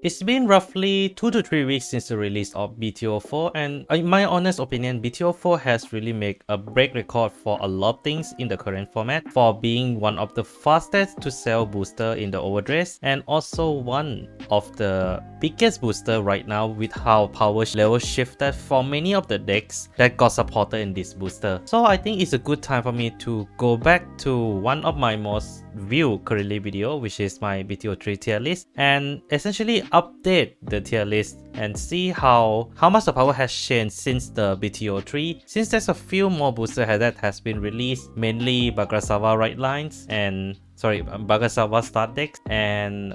It's been roughly 2 to 3 weeks since the release of BT04, and in my honest opinion, BT04 has really made a break record for a lot of things in the current format, for being one of the fastest to sell booster in the overdress, and also one of the biggest booster right now with how power level shifted for many of the decks that got supported in this booster. So I think it's a good time for me to go back to one of my most viewed currently video, which is my BT03 tier list, and essentially update the tier list and see how much the power has changed since the BT03, since there's a few more boosters that has been released, mainly Bhagasrava right lines and Bhagasrava start decks, and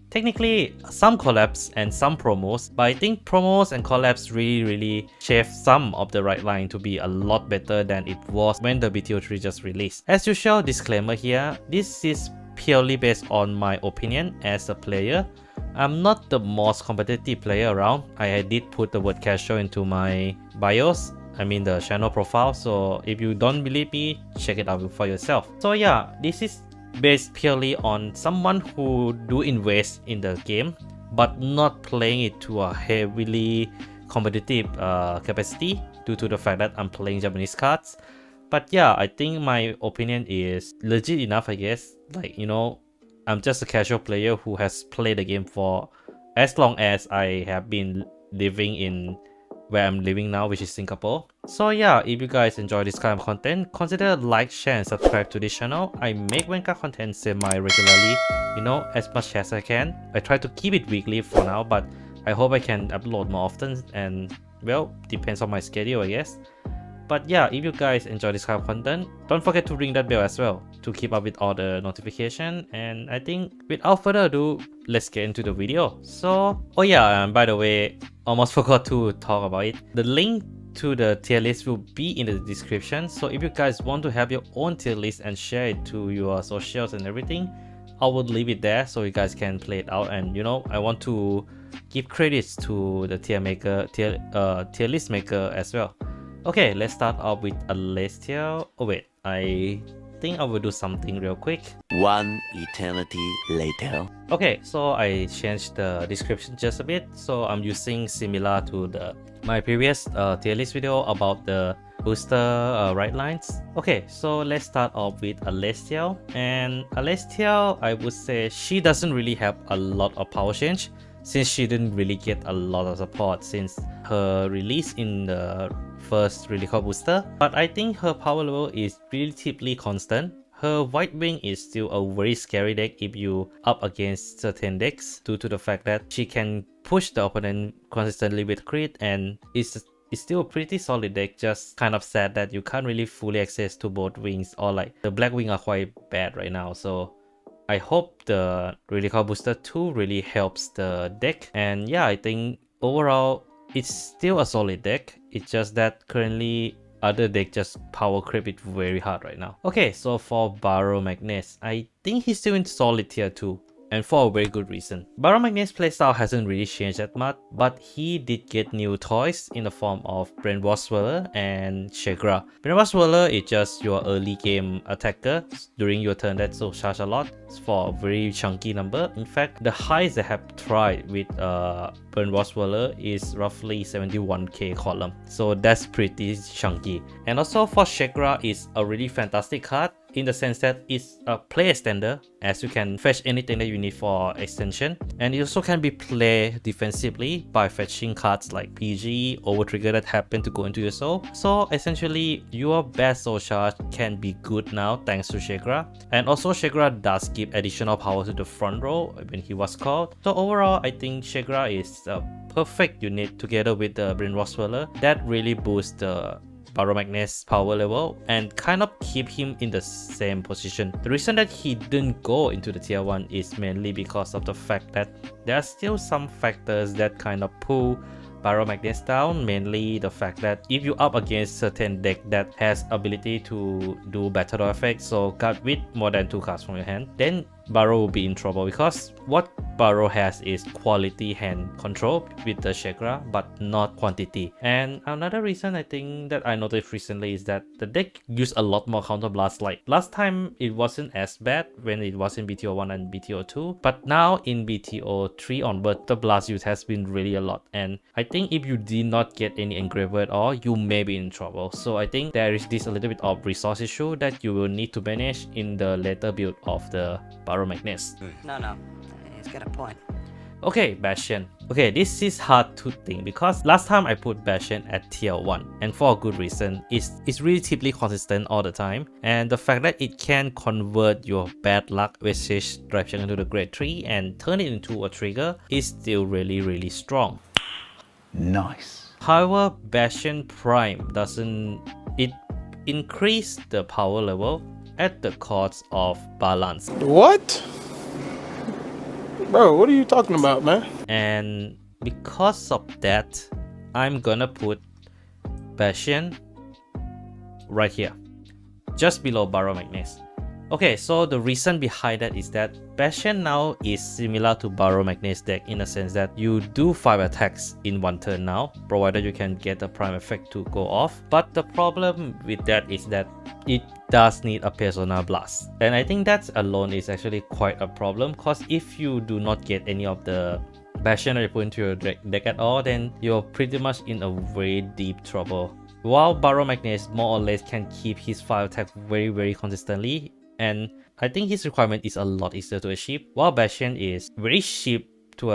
technically some collabs and some promos, but I think promos and collabs really shaved some of the right line to be a lot better than it was when the BT03 just released. As usual, disclaimer here, this is purely based on my opinion as a player. I'm not the most competitive player around. I did put the word casual into my bios, I mean the channel profile, so if you don't believe me, check it out for yourself. So yeah, this is based purely on someone who do invest in the game but not playing it to a heavily competitive capacity due to the fact that I'm playing Japanese cards. But yeah, I think my opinion is legit enough, I guess. Like, you know, I'm just a casual player who has played the game for as long as I have been living in where I'm living now, which is Singapore. So yeah, if you guys enjoy this kind of content, consider like, share and subscribe to this channel. I make Wenka content semi-regularly, you know, as much as I can. I try to keep it weekly for now, but I hope I can upload more often, and well, depends on my schedule, I guess. But yeah, if you guys enjoy this kind of content, don't forget to ring that bell as well to keep up with all the notification. And I think without further ado, let's get into the video. So, oh yeah, by the way, almost forgot to talk about it. The link to the tier list will be in the description. So if you guys want to have your own tier list and share it to your socials and everything, I would leave it there so you guys can play it out. And you know, I want to give credits to the tier list maker as well. Okay, let's start off with Alessia. Oh wait, I think I will do something real quick. One eternity later. Okay, so I changed the description just a bit. So I'm using similar to my previous tier list video about the booster right lines. Okay, so let's start off with Alessia. And Alessia, I would say she doesn't really have a lot of power change, since she didn't really get a lot of support since her release in the first Relical booster. But I think her power level is relatively constant. Her White Wing is still a very scary deck if you up against certain decks, due to the fact that she can push the opponent consistently with crit, and it's still a pretty solid deck. Just kind of sad that you can't really fully access to both wings, or like the Black Wing are quite bad right now. So I hope the Relical Booster 2 really helps the deck. And yeah, I think overall it's still a solid deck. It's just that currently other deck just power creep it very hard right now. Okay, so for Baromagnes, I think he's still in solid tier 2. And for a very good reason. Baromagnes' playstyle hasn't really changed that much, but he did get new toys in the form of Brainwash Swirler and Shagra. Brainwash Swirler is just your early game attacker during your turn that will charge a lot for a very chunky number. In fact, the highest I have tried with Brainwash Swirler is roughly 71k column. So that's pretty chunky. And also for Shagra, is a really fantastic card, in the sense that it's a play extender, as you can fetch anything that you need for extension, and it also can be played defensively by fetching cards like PG, Overtrigger that happen to go into your soul. So essentially, your best soul charge can be good now thanks to Shagra. And also Shagra does give additional power to the front row when he was called. So overall, I think Shagra is a perfect unit together with the Brainwash Swirler that really boosts the Baromagnes power level and kind of keep him in the same position. The reason that he didn't go into the tier 1 is mainly because of the fact that there are still some factors that kind of pull Baromagnes down, mainly the fact that if you up against certain deck that has ability to do battle effects, so card with more than 2 cards from your hand, then Baro will be in trouble, because what Baro has is quality hand control with the Chakra, but not quantity. And another reason I think that I noticed recently is that the deck used a lot more counter blast. Like last time it wasn't as bad when it was in BT01 and BT02, but now in BT03 onward, the blast use has been really a lot. And I think if you did not get any engraver at all, you may be in trouble. So I think there is this a little bit of resource issue that you will need to manage in the later build of the Baromagnes. No, he's got a point. Okay, Bastion. Okay, this is hard to think because last time I put Bastion at tier 1 and for a good reason. It's relatively consistent all the time, and the fact that it can convert your bad luck Vestige direction into the grade 3 and turn it into a trigger is still really strong. Nice. However, Bastion Prime doesn't increase the power level at the cost of balance. What? Bro, what are you talking about, man? And because of that, I'm gonna put Bastion right here, just below Baromagnes. Okay, so the reason behind that is that Bastion now is similar to Baromagnes deck in a sense that you do 5 attacks in one turn now, provided you can get the prime effect to go off. But the problem with that is that it does need a Persona Blast. And I think that alone is actually quite a problem, because if you do not get any of the Bastion that you put into your deck at all, then you're pretty much in a very deep trouble. While Baromagnes more or less can keep his 5 attacks very consistently, and I think his requirement is a lot easier to achieve, while Bastion is very cheap to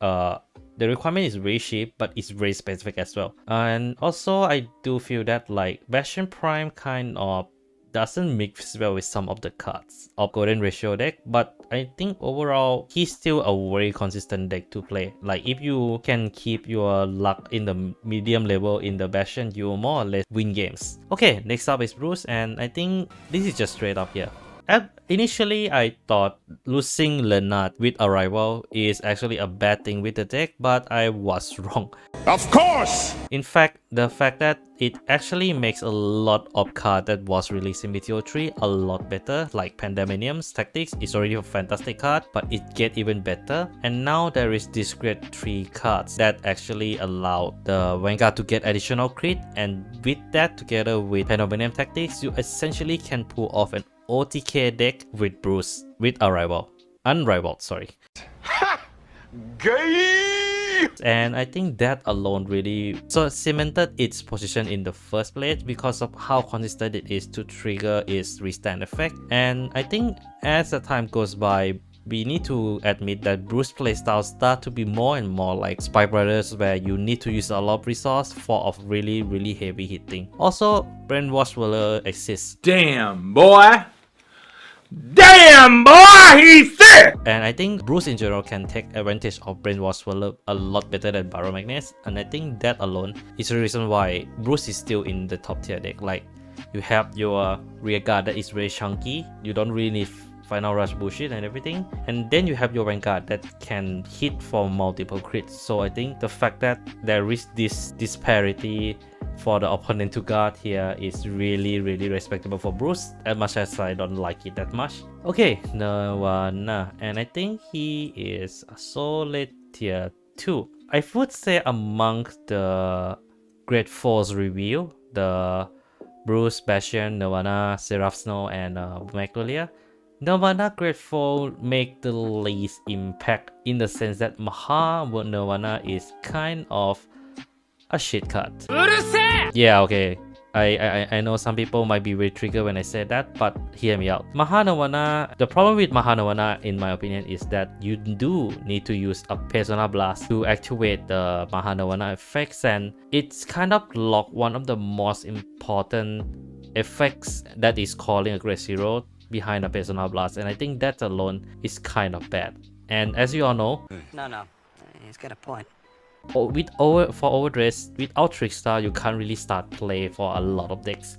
the requirement is very cheap, but it's very specific as well. And also I do feel that like Bastion Prime kind of doesn't mix well with some of the cards of Golden Ratio deck, but I think overall he's still a very consistent deck to play. Like if you can keep your luck in the medium level in the Bastion, you will more or less win games. Okay, next up is Bruce, and I think this is just straight up here. Initially, I thought losing Leonard with Arrival is actually a bad thing with the deck, but I was wrong. Of course! In fact, the fact that it actually makes a lot of cards that was released in BT03 a lot better, like Pandemonium's Tactics is already a fantastic card, but it get even better. And now there is this grade 3 cards that actually allow the Vanguard to get additional crit, and with that together with Pandemonium Tactics, you essentially can pull off an OTK deck with Bruce with Unrivaled, sorry. Ha! Gay! And I think that alone really cemented its position in the first place because of how consistent it is to trigger its restand effect. And I think as the time goes by, we need to admit that Bruce playstyle start to be more and more like Spy Brothers, where you need to use a lot of resource for really heavy hitting. Also, Brainwash Whirler exists. Damn, boy! Damn, boy, he's thick! And I think Bruce in general can take advantage of Brainwash Whirler a lot better than Baromagnes, and I think that alone is the reason why Bruce is still in the top tier deck. Like, you have your rear guard that is very chunky, you don't really need Final Rush bullshit and everything, and then you have your Vanguard that can hit for multiple crits. So I think the fact that there is this disparity for the opponent to guard here is really respectable for Bruce, as much as I don't like it that much. Okay, Nirvana, and I think he is a solid tier 2. I would say amongst the grade 4's review, the Bruce, Bastion, Nirvana, Seraph Snow, and Magnolia, Nirvana grade 4 make the least impact in the sense that Nirvana is kind of a shit card. Yeah, okay. I know some people might be very triggered when I say that, but hear me out. Nirvana, the problem with Nirvana in my opinion is that you do need to use a Persona Blast to activate the Nirvana effects, and it's kind of locked one of the most important effects that is calling a grade 0 behind a Persona Blast, and I think that alone is kind of bad. And as you all know, No, he's got a point. for Overdress, without Trickstar, you can't really start play for a lot of decks.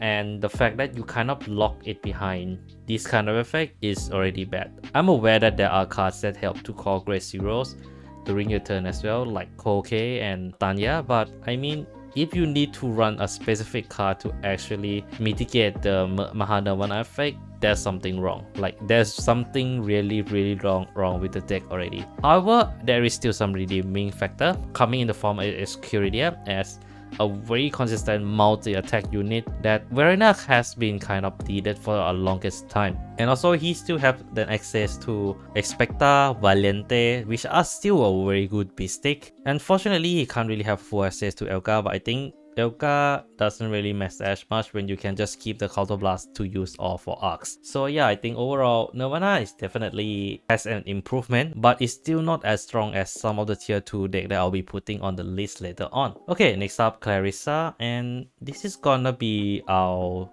And the fact that you kind of lock it behind this kind of effect is already bad. I'm aware that there are cards that help to call grade 0s during your turn as well, like Koke and Tanya, but I mean, if you need to run a specific card to actually mitigate the Nirvana effect, there's something wrong. Like there's something really wrong with the deck already. However, there is still some redeeming factor coming in the form of Gravidia as a very consistent multi-attack unit that Verena has been kind of needed for a longest time. And also he still have the access to Expecta, Valiente, which are still a very good beast stick. Unfortunately, he can't really have full access to Elka, but I think Elka doesn't really matter as much when you can just keep the Counter Blast to use all for arcs. So yeah, I think overall Nirvana is definitely has an improvement, but it's still not as strong as some of the tier 2 deck that I'll be putting on the list later on. Okay, next up Clarissa, and this is gonna be our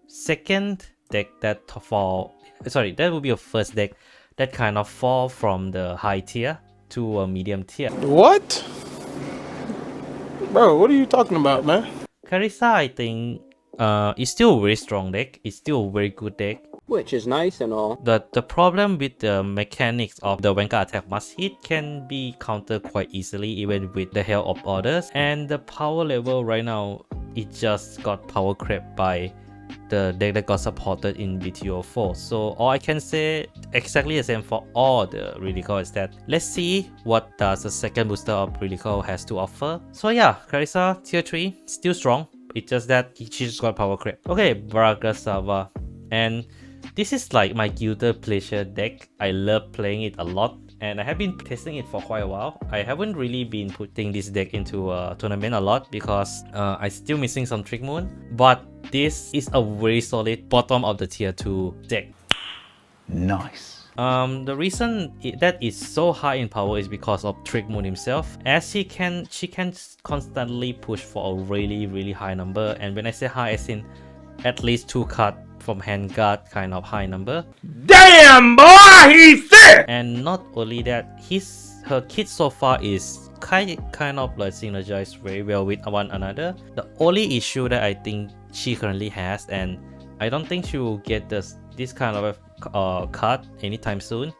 second deck that that will be a first deck that kind of fall from the high tier to a medium tier. What? Bro, what are you talking about, man? Clarissa, I think, is still a very strong deck. It's still a very good deck. Which is nice and all. The problem with the mechanics of the Vanguard attack must hit can be countered quite easily even with the help of others. And the power level right now, it just got power crept by the deck that got supported in BT04. So all I can say exactly the same for all the Relical is that let's see what does the second booster of Relical has to offer. So yeah, Clarissa tier 3 still strong. It's just that she just got power creep. Okay, Bhagasrava, and this is like my guilty pleasure deck. I love playing it a lot, and I have been testing it for quite a while. I haven't really been putting this deck into a tournament a lot because I'm still missing some Trick Moon, but this is a very solid bottom of the tier 2 deck. Nice. The reason that is so high in power is because of Trick Moon himself, as she can constantly push for a really high number. And when I say high, as in at least 2 cards from hand guard kind of high number. Damn, boy, he's sick! And not only that, her kit so far is kind of like synergized very well with one another. The only issue that I think she currently has, and I don't think she will get this kind of card anytime soon,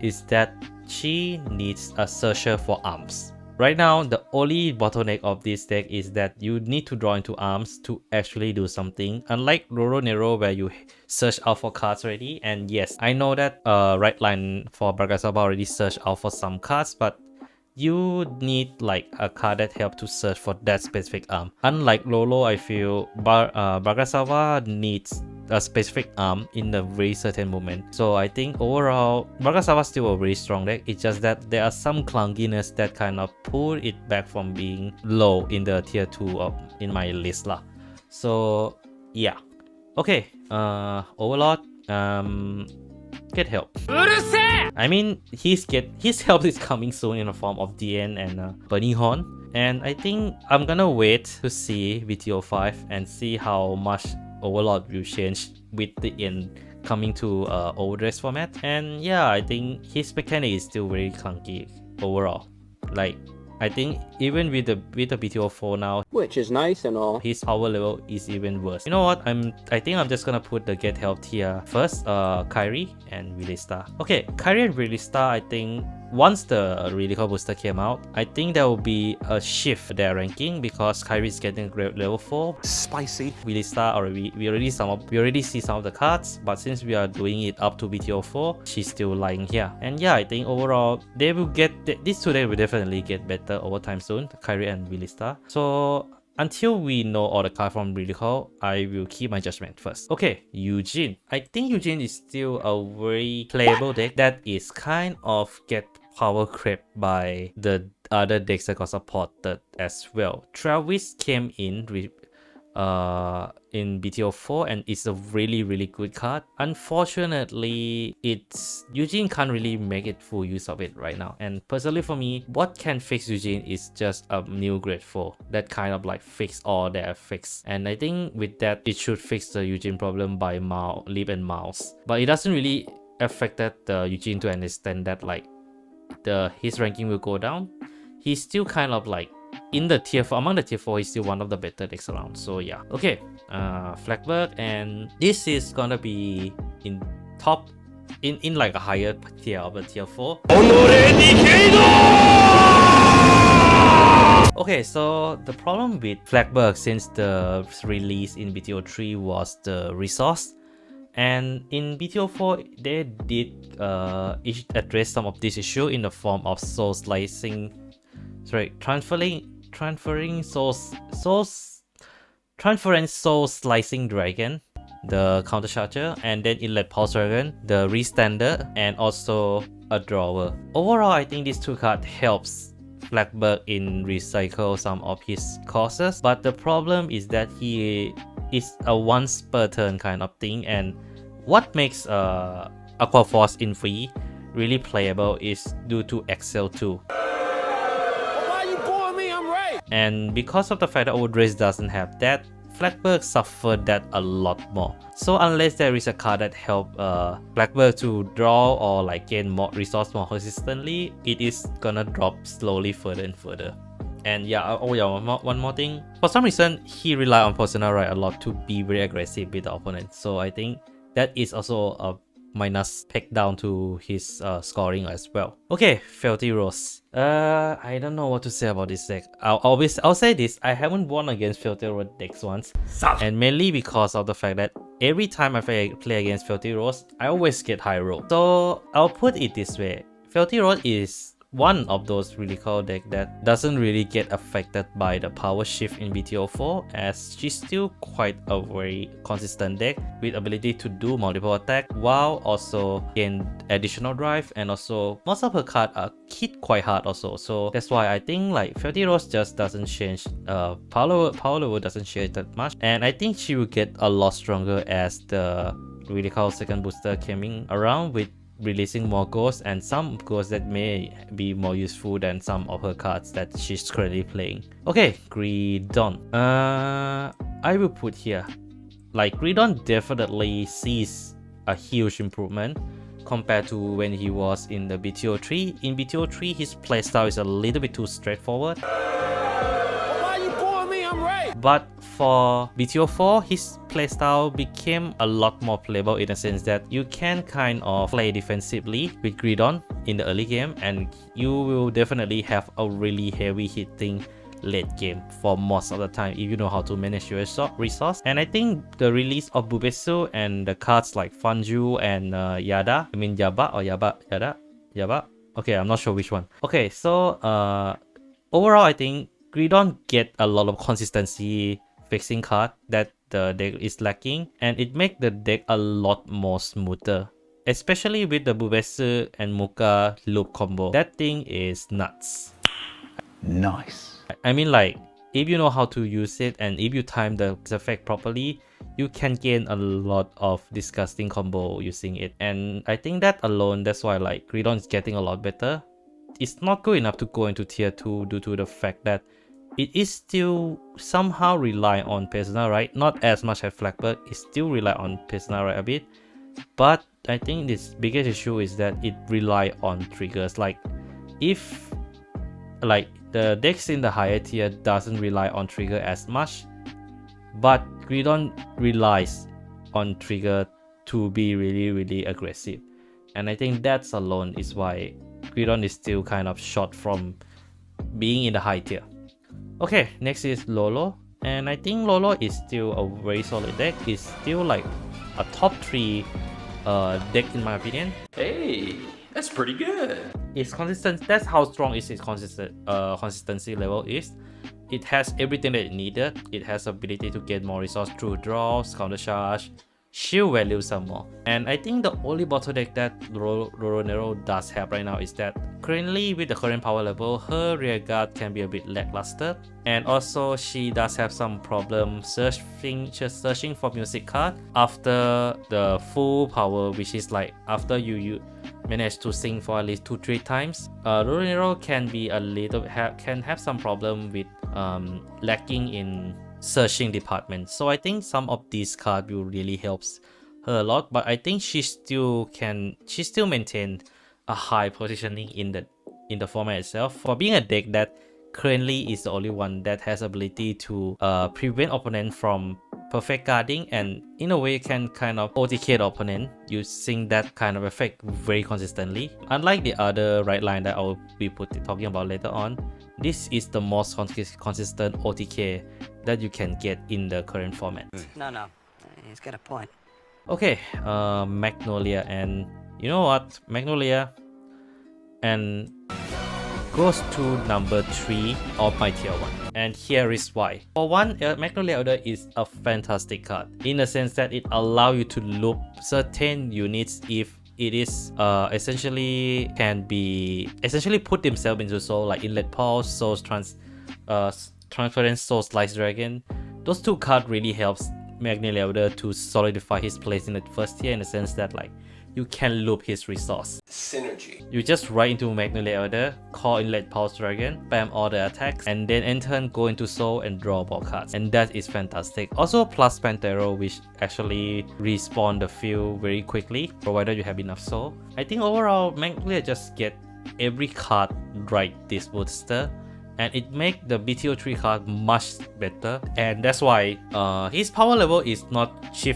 is that she needs a searcher for arms. Right now, the only bottleneck of this deck is that you need to draw into arms to actually do something. Unlike Roronoa, where you search out for cards already. And yes, I know that right line for Bhagasrava already searched out for some cards, but you need like a card that helps to search for that specific arm. Unlike Lolo, I feel Bhagasrava needs a specific arm in a very certain moment. So I think overall Bhagasrava is still a very strong deck. It's just that there are some clunkiness that kind of pull it back from being low in the tier 2 in my list lah. So yeah. Okay, Overlord, get help. I mean, his help is coming soon in the form of DN and Burning Horn. And I think I'm gonna wait to see BT05 and see how much Overlord will change with the end coming to Overdress format. And yeah, I think his mechanic is still very clunky overall. Like, I think even with the BT04 now, Which is nice and all. his power level is even worse. You know what? I think I'm just gonna put the get help tier first. Kyrie and Willista. Okay, Kyrie and Willista, I think once the Relical booster came out, I think there will be a shift their ranking because Kyrie is getting level 4. Spicy. Willista we already see some of the cards, but since we are doing it up to BT04, she's still lying here. And yeah, I think overall they will get these two will definitely get better over time soon, Kyrie and Willista. So until we know all the cards from Relical, I will keep my judgment first. Okay, Eugene. I think Eugene is still a very playable deck that is kind of get power crept by the other decks that got supported as well. Travis came in BT04 and it's a really good card. Unfortunately, Eugene can't really make it full use of it right now. And personally for me, what can fix Eugene is just a new grade 4 that kind of like fix all their effects. And I think with that, it should fix the Eugene problem by leap and mouse. But it doesn't really affect the Eugene to understand that like his ranking will go down. He's still kind of like in the tier 4, among the tier 4, he's still one of the better decks around. So yeah. Okay, Flagberg, and this is gonna be in top in like a higher tier of the tier 4. Okay, so the problem with Flagberg since the release in BT03 was the resource. And in BT04, they did address some of this issue in the form of transferring soul slicing dragon, the counter charger, and then inlet pulse dragon, the restander, and also a drawer. Overall, I think these two cards helps Flagberg in recycle some of his courses, but the problem is that he is a once per turn kind of thing, and what makes Aqua Force in free really playable is due to Excel 2. And because of the fact that Overdress doesn't have that, Flagberg suffered that a lot more. So unless there is a card that help Flagberg to draw or like gain more resource more consistently, it is gonna drop slowly further and further. And yeah, one more thing. For some reason, he rely on Personal Right a lot to be very aggressive with the opponent. So I think that is also a minus peg down to his scoring as well. Okay, Feltyrosa. I don't know what to say about this deck. I'll say this, I haven't won against Feltyrosa decks once. And mainly because of the fact that every time I play against Feltyrosa, I always get high roll. So I'll put it this way. Feltyrosa is one of those really cool decks that doesn't really get affected by the power shift in BT04, as she's still quite a very consistent deck with ability to do multiple attack while also gain additional drive, and also most of her cards are hit quite hard also. So that's why I think like Feltyrosa just doesn't change, power level doesn't change that much, and I think she will get a lot stronger as the really cool second booster coming around with releasing more ghosts, and some ghosts that may be more useful than some of her cards that she's currently playing. Okay, Greedon. I will put here, like Greedon definitely sees a huge improvement compared to when he was in the BT03. In BT03, his playstyle is a little bit too straightforward. But for BT04, his playstyle became a lot more playable in the sense that you can kind of play defensively with Greedon in the early game, and you will definitely have a really heavy hitting late game for most of the time if you know how to manage your resource. And I think the release of Bubesu and the cards like Fanju and Yada, I mean Yaba or Yaba. Okay, I'm not sure which one. Okay, so overall I think Greedon get a lot of consistency fixing card that the deck is lacking, and it make the deck a lot more smoother, especially with the Bubesu and Muka loop combo. That thing is nuts. Nice. I mean, like, if you know how to use it and if you time the effect properly, you can gain a lot of disgusting combo using it. And I think that alone, that's why like Greedon is getting a lot better. It's not good enough to go into tier 2 due to the fact that it is still somehow rely on Personal Right, not as much as Flagberg, it still rely on Personal Right a bit. But I think this biggest issue is that it rely on triggers. Like if like the decks in the higher tier doesn't rely on trigger as much, but Greedon relies on trigger to be really aggressive. And I think that's alone is why Greedon is still kind of short from being in the high tier. Okay, next is Lolo, and I think Lolo is still a very solid deck. It's still like a top 3 deck in my opinion. Hey, that's pretty good. It's consistent. That's how strong its consistency level is. It has everything that it needed. It has ability to get more resource through draws, counter charge, shield value some more. And I think the only bottleneck that Roronoa does have right now is that currently with the current power level, her rear guard can be a bit lackluster, and also she does have some problem searching for music card after the full power, which is like after you manage to sing for at least 2-3 times. Roronoa can be a little can have some problem with lacking in searching department. So I think some of these cards will really helps her a lot, but I think she still maintain a high positioning in the format itself for being a deck that currently is the only one that has ability to prevent opponent from perfect guarding, and in a way can kind of OTK the opponent using that kind of effect very consistently. Unlike the other right line that I will be talking about later on, this is the most consistent OTK that you can get in the current format. No, he's got a point. Okay, Magnolia, and you know what? Magnolia and goes to number 3 of my tier 1. And here is why. For one, Magnolia Order is a fantastic card in the sense that it allows you to loop certain units if it is essentially put themselves into soul, like Inlet Pulse, Soul's Transference, Soul Slice Dragon. Those two cards really helps Magnolia Order to solidify his place in the first tier in the sense that like you can loop his resource. Synergy. You just ride into Magnolia Order, call Inlet Pulse Dragon, spam all the attacks, and then in turn go into Soul and draw ball cards. And that is fantastic. Also plus Pantero, which actually respawn the field very quickly, provided you have enough Soul. I think overall, Magnolia just get every card right this booster, and it makes the BT03 card much better, and that's why his power level is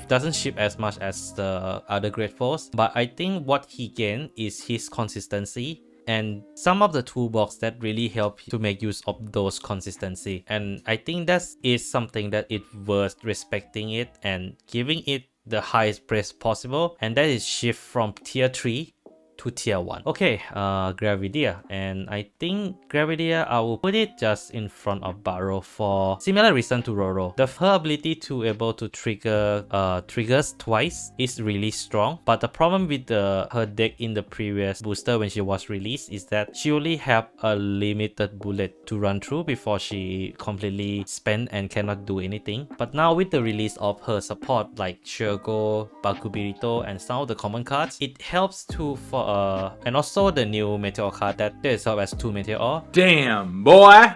doesn't shift as much as the other grade 4s, but I think what he gained is his consistency and some of the toolbox that really help to make use of those consistency, and I think that is something that it's worth respecting it and giving it the highest praise possible, and that is shift from tier 3 to tier 1. Okay, Gravidia, and I think Gravidia I will put it just in front of Baro for similar reason to Roro. Her ability to able to trigger triggers twice is really strong, but the problem with her deck in the previous booster when she was released is that she only have a limited bullet to run through before she completely spent and cannot do anything. But now with the release of her support like Shirgo, Bakubirito, and some of the common cards, it helps to and also the new Meteor card that they serve as 2 Meteor. Damn, boy.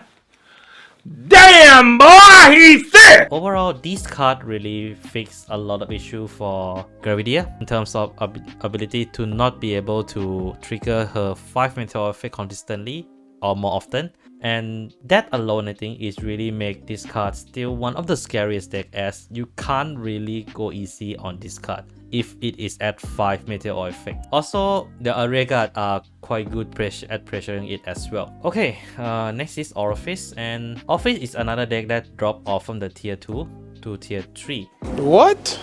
Damn, boy, he's thick! Overall, this card really fixed a lot of issue for Gravidia in terms of ability to not be able to trigger her 5 Meteor effect consistently or more often. And that alone, I think, is really make this card still one of the scariest deck, as you can't really go easy on this card if it is at 5 Meteor effect. Also, the area guard are quite good at pressuring it as well. Okay, next is Orfist, and Orfist is another deck that dropped off from the tier 2 to tier 3. What?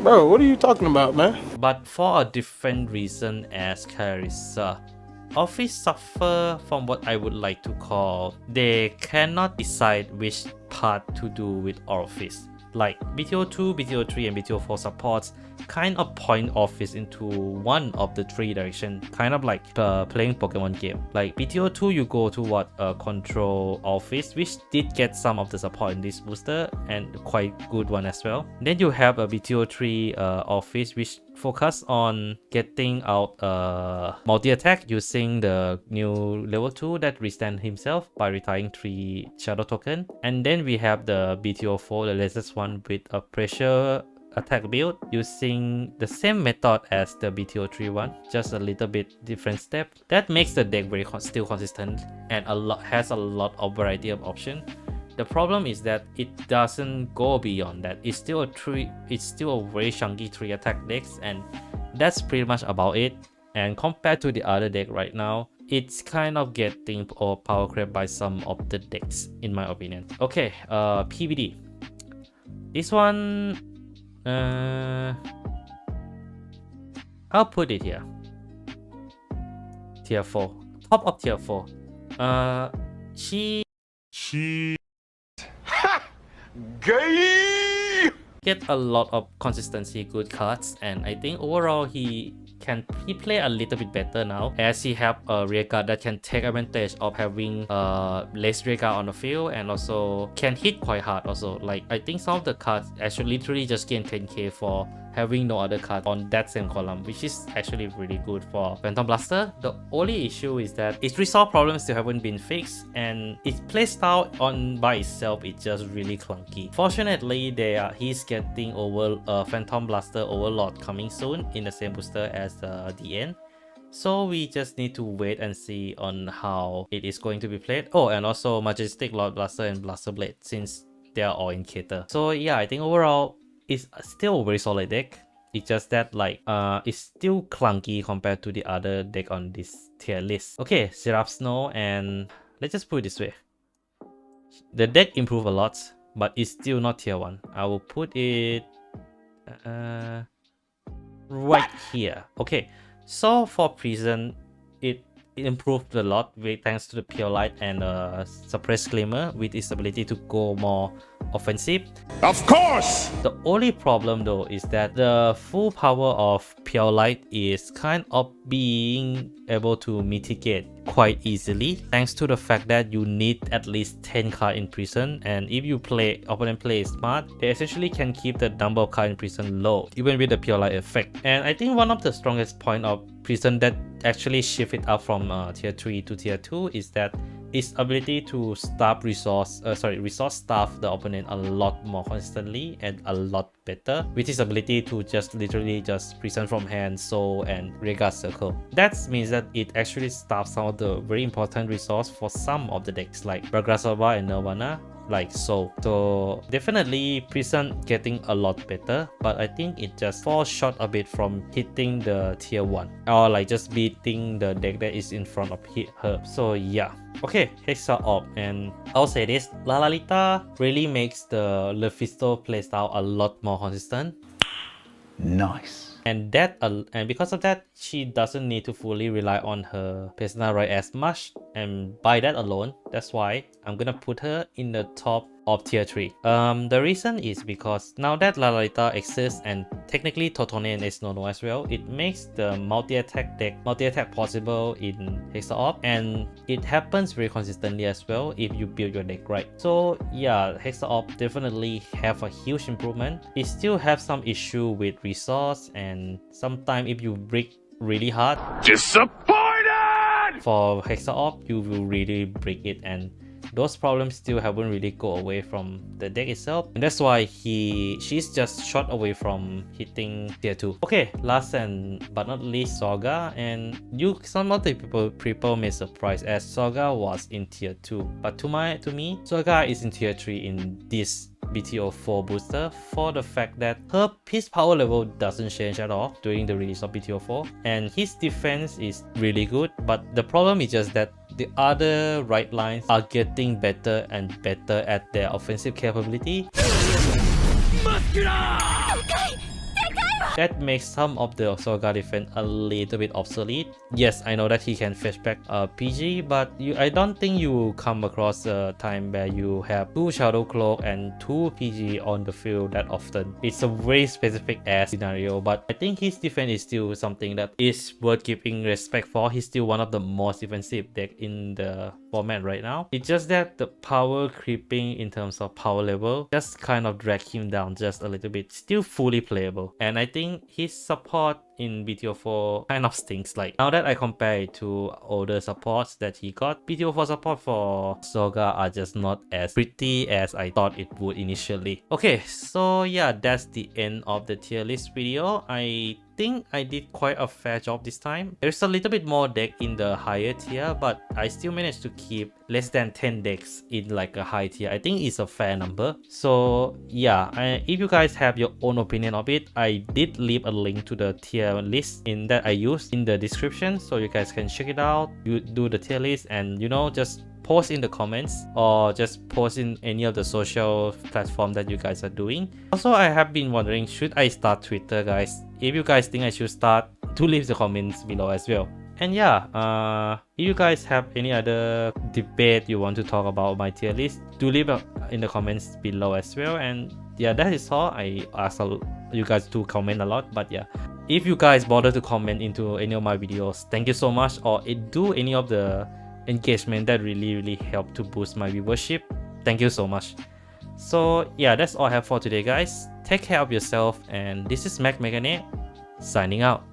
Bro, what are you talking about, man? But for a different reason as Clarissa. Orfist suffer from what I would like to call they cannot decide which part to do with Orfist. Like BT02, BT03, and BT04 supports kind of point Orfist into one of the 3 directions, kind of like playing Pokemon game. Like BT02, you go to control Orfist, which did get some of the support in this booster and quite good one as well. Then you have a BT03 Orfist, which focus on getting out multi-attack using the new level 2 that restand himself by retiring 3 shadow token. And then we have the BT04, the latest one, with a pressure attack build using the same method as the BT03 one, just a little bit different step. That makes the deck very still consistent and has a lot of variety of options. The problem is that it doesn't go beyond that. It's still a very chunky 3 attack decks, and that's pretty much about it. And compared to the other deck right now, it's kind of getting power crept by some of the decks in my opinion. Okay, PBD. This one, I'll put it here. Tier 4. Top of tier 4. She Gay! get a lot of consistency good cards, and I think overall he play a little bit better now, as he have a rear guard that can take advantage of having less rear guard on the field, and also can hit quite hard also. Like I think some of the cards actually literally just gain 10k for having no other card on that same column, which is actually really good for Phantom Blaster. The only issue is that its resolve problems still haven't been fixed, and its playstyle on by itself is just really clunky. Fortunately, he's getting Phantom Blaster Overlord coming soon in the same booster as the DN. So we just need to wait and see on how it is going to be played. Oh, and also Majestic Lord Blaster and Blaster Blade, since they are all in cater. So yeah, I think overall it's still a very solid deck. It's just that like it's still clunky compared to the other deck on this tier list. Okay, Seraph Snow, and let's just put it this way. The deck improved a lot, but it's still not tier 1. I will put it right here. Okay, so for Prison, it improved a lot thanks to the Pure Light and Suppressed Glimmer with its ability to go more offensive. Of course! The only problem though is that the full power of Pure Light is kind of being able to mitigate quite easily thanks to the fact that you need at least 10 cards in Prison, and if you opponent plays smart, they essentially can keep the number of cards in Prison low even with the Pure Light effect. And I think one of the strongest point of Prison that actually shift it up from tier 3 to tier 2 is that its ability to resource staff the opponent a lot more constantly and a lot better, with its ability to just literally just Prison from hand, soul, and Regard Circle. That means that it actually staffs some of the very important resource for some of the decks like Bhagasrava and Nirvana, like so. So definitely Prison getting a lot better, but I think it just falls short a bit from hitting the tier 1 or like just beating the deck that is in front of her. So yeah. Okay, Hexaorb, and I'll say this, Lalita really makes the Lufisto playstyle a lot more consistent. Nice. And because of that, she doesn't need to fully rely on her personal right as much, and by that alone, that's why I'm gonna put her in the top of tier 3. The reason is because now that Lalita exists and technically Totone and Esnono as well, it makes the multi-attack possible in Hexaorb, and it happens very consistently as well if you build your deck right. So yeah, Hexaorb definitely have a huge improvement. It still have some issue with resource, and sometimes if you break really hard, Disappointed! for Hexaorb, you will really break it, and those problems still haven't really go away from the deck itself, and that's why she's just short away from hitting tier 2. Okay, last and but not least, Sorahga, and some of the people may surprise as Sorahga was in tier 2, but to me, Sorahga is in tier 3 in this BT04 booster for the fact that his power level doesn't change at all during the release of BT04, and his defense is really good, but the problem is just that the other right lines are getting better and better at their offensive capability. That makes some of the Sorahga defense a little bit obsolete. Yes, I know that he can fetch back PG, but I don't think you will come across a time where you have 2 Shadow Cloak and 2 PG on the field that often. It's a very specific ass scenario, but I think his defense is still something that is worth giving respect for. He's still one of the most defensive deck in the format right now. It's just that the power creeping in terms of power level just kind of drag him down just a little bit. Still fully playable, and I think his support in BT04 kind of stinks. Like now that I compare it to older supports that he got, BT04 support for Sorahga are just not as pretty as I thought it would initially. Okay, so yeah, that's the end of the tier list video. I think I did quite a fair job this time. There's a little bit more deck in the higher tier, but I still managed to keep less than 10 decks in like a high tier. I think it's a fair number. So yeah, if you guys have your own opinion of it, I did leave a link to the tier list that I used in the description, so you guys can check it out. You do the tier list and just post in the comments or just post in any of the social platform that you guys are doing. Also, I have been wondering, should I start Twitter, guys? If you guys think I should start, do leave the comments below as well. And yeah, if you guys have any other debate you want to talk about my tier list, do leave in the comments below as well. And yeah, that is all. I ask you guys to comment a lot, but yeah, if you guys bother to comment into any of my videos, thank you so much. Or do any of the engagement that really help to boost my viewership, thank you so much. So yeah, that's all I have for today, guys. Take care of yourself, and this is Magnolia signing out.